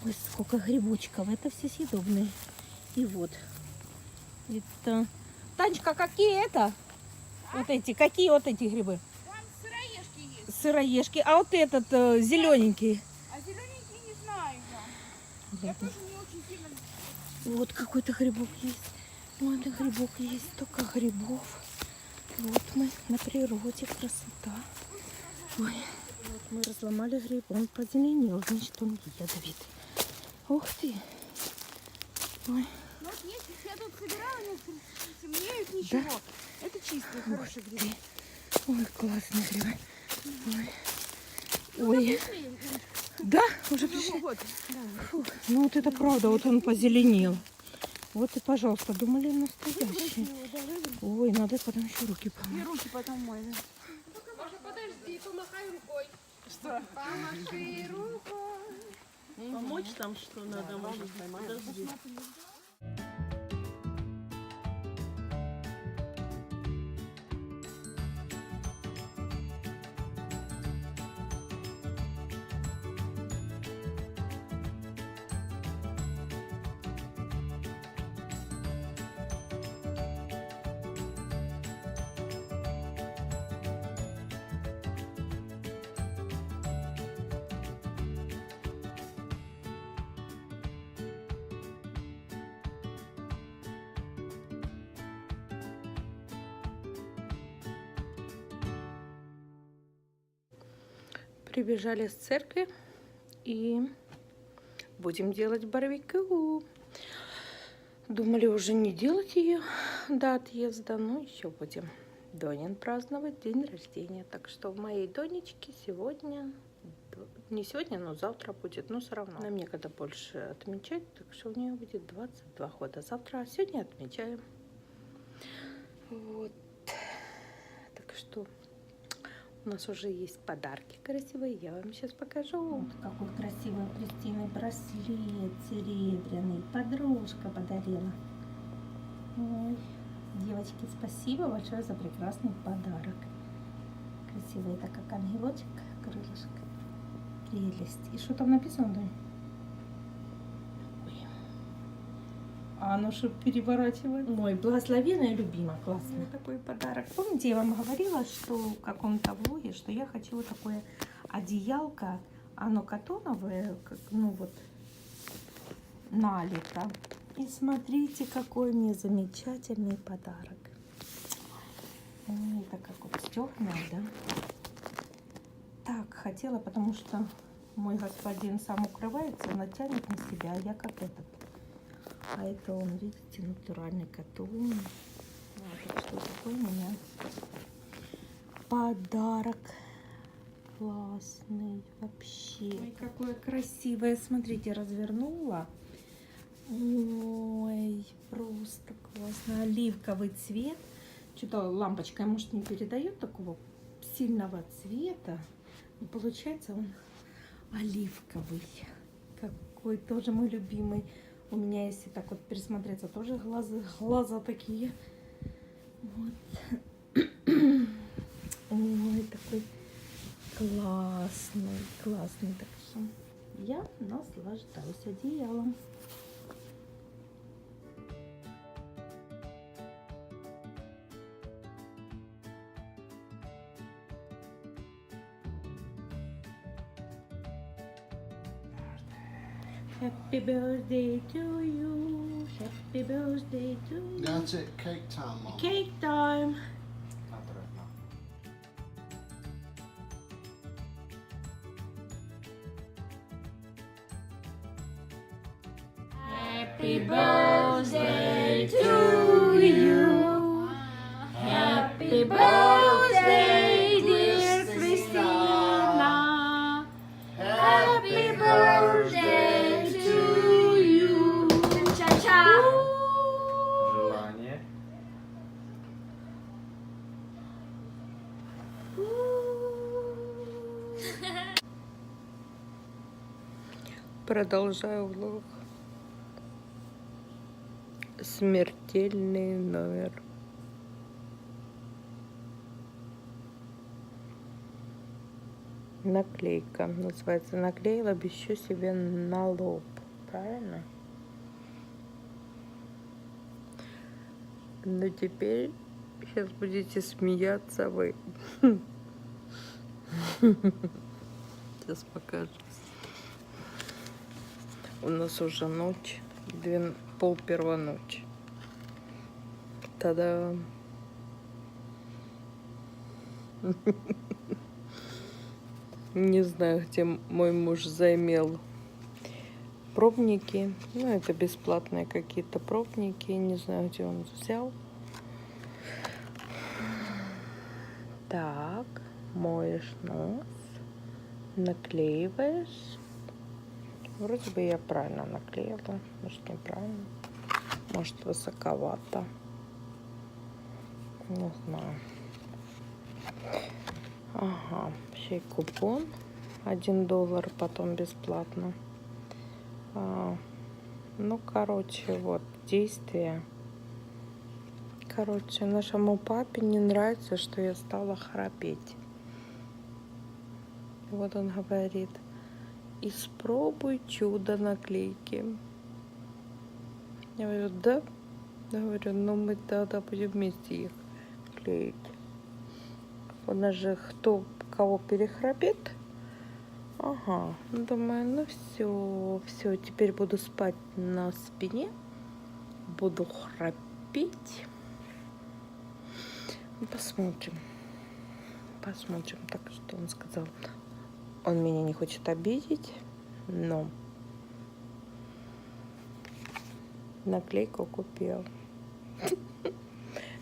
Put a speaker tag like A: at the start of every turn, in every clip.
A: Ой, сколько грибочков. Это все съедобные. И вот. Это... Танечка, какие это? Вот эти. Какие вот эти грибы?
B: Там сыроежки есть.
A: Сыроежки. А вот этот зелененький.
B: А зелененький не знаю я. Я тоже не очень сильно...
A: Вот какой-то грибок есть. Вон грибок есть. Столько грибов. Вот мы на природе. Красота. Ой. Вот мы разломали гриб. Он позеленел. Значит, он ядовитый. Ух ты. Ой.
B: Ну вот если я тут собирала, не темнеют ничего.
A: Да?
B: Это чистые, хорошие грибы.
A: Ой, классные грибы. Ой. Ой. Да, уже пришли. Фу. Ну вот это правда, вот он позеленел. Вот и, пожалуйста, думали настоящие. Ой, надо потом еще руки помыть.
B: И руки потом мой, да.
C: Маша, подожди, помахай рукой.
B: Что?
C: Помаши рукой.
D: Помочь там что надо, может, подожди.
A: Прибежали с церкви и будем делать барбекю. Думали уже не делать ее до отъезда, но еще будем Донин праздновать день рождения. Так что в моей Донечке сегодня, не сегодня, но завтра будет, но все равно. Нам некогда больше отмечать, так что у нее будет 22 года завтра, а сегодня отмечаем. Вот. Так что у нас уже есть подарки красивые, я вам сейчас покажу. Вот какой красивый у Кристины браслет серебряный, подружка подарила. Ой, девочки, спасибо большое за прекрасный подарок. Красивый, это как ангелочек, крылышко. Прелесть. И что там написано, Донь? А ну что переворачивать? Мой благословенная любимая, классный такой подарок. Помните, я вам говорила, что в каком-то влоге, что я хочу вот такое одеялко, оно катоновое, как, ну вот, налито. И смотрите, какой мне замечательный подарок. Это как вот стёгная, да? Так, хотела, потому что мой господин сам укрывается, натянет на себя, а я как этот. А это он, видите, натуральный катон. Вот, что такое у меня подарок. Классный вообще. Ой, какое красивое. Смотрите, развернула. Ой, просто классно. Оливковый цвет. Что-то лампочка, может, не передает такого сильного цвета. Но получается он оливковый. Какой тоже мой любимый. У меня, если так вот пересмотреться, тоже глаза такие. Вот. Ой, такой классный, классный. Так что я наслаждаюсь одеялом. Happy birthday to you. Happy birthday to you.
E: That's it, cake time, Mum.
A: Cake time. Happy birthday to you. Happy birthday, dear Christina. Happy birthday to you.
B: Ча-ча.
E: Желание.
A: Продолжаю влог. Смертельный номер. Наклейка. Называется «Наклеила бещу себе на лоб». Правильно? Но теперь сейчас будете смеяться вы. Сейчас покажу. У нас уже ночь, 12:30 ночи. Тогда не знаю, где мой муж заимел пробники. Ну, это бесплатные какие-то пробники. Не знаю, где он взял. Так, моешь нос, наклеиваешь. Вроде бы я правильно наклеила, может неправильно, может высоковато, не знаю. Ага, еще и купон $1, потом бесплатно. Ну, короче, вот действие. Короче, нашему папе не нравится, что я стала храпеть. Вот он говорит: испробуй чудо наклейки. Я говорю: да? Я говорю: ну мы тогда будем вместе их клеить. У нас же кого перехрапит. Ага, думаю, ну все, теперь буду спать на спине, буду храпеть. Посмотрим. Так что он сказал. Он меня не хочет обидеть, но наклейку купил.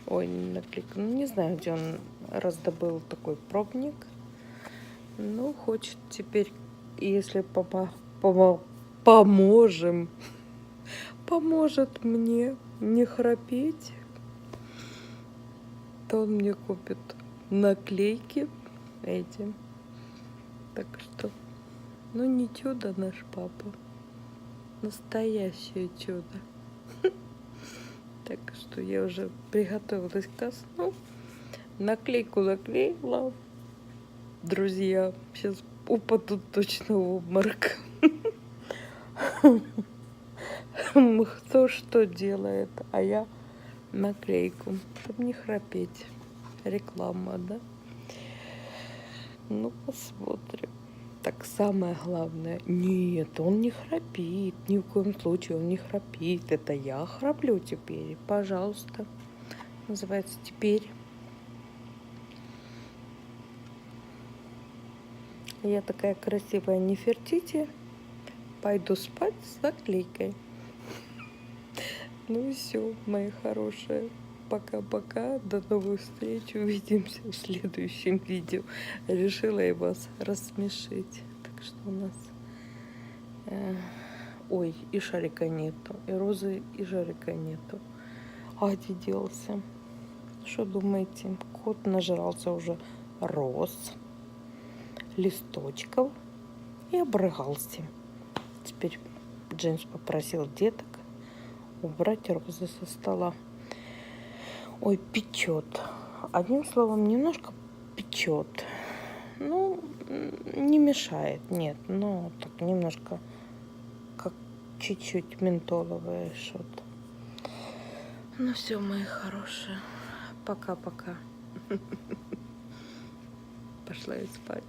A: Ой, не наклейку. Ну, не знаю, где он раздобыл такой пробник. Ну, хочет теперь, если поможет мне не храпеть, то он мне купит наклейки эти. Так что, ну не чудо наш папа, настоящее чудо. Так что я уже приготовилась ко сну. Наклейку наклеила. Друзья, сейчас упадут точно в обморок. Кто что делает, а я наклейку, чтобы не храпеть. Реклама, да? Ну, посмотрим. Так, самое главное. Нет, он не храпит. Ни в коем случае он не храпит. Это я храплю теперь. Пожалуйста. Называется «Теперь». Я такая красивая Нефертити. Пойду спать с наклейкой. Ну и все, мои хорошие. Пока-пока. До новых встреч. Увидимся в следующем видео. Решила я вас рассмешить. Так что у нас... Ой, и шарика нету. И розы, и шарика нету. А где делся? Что думаете? Кот нажрался уже роз, листочков и обрыгался. Теперь Джеймс попросил деток убрать розы со стола. Ой, печет. Одним словом, немножко печет. Ну, не мешает, нет. Но так немножко, как чуть-чуть ментоловое что-то. Ну все, мои хорошие. Пока-пока. Пошла я спать.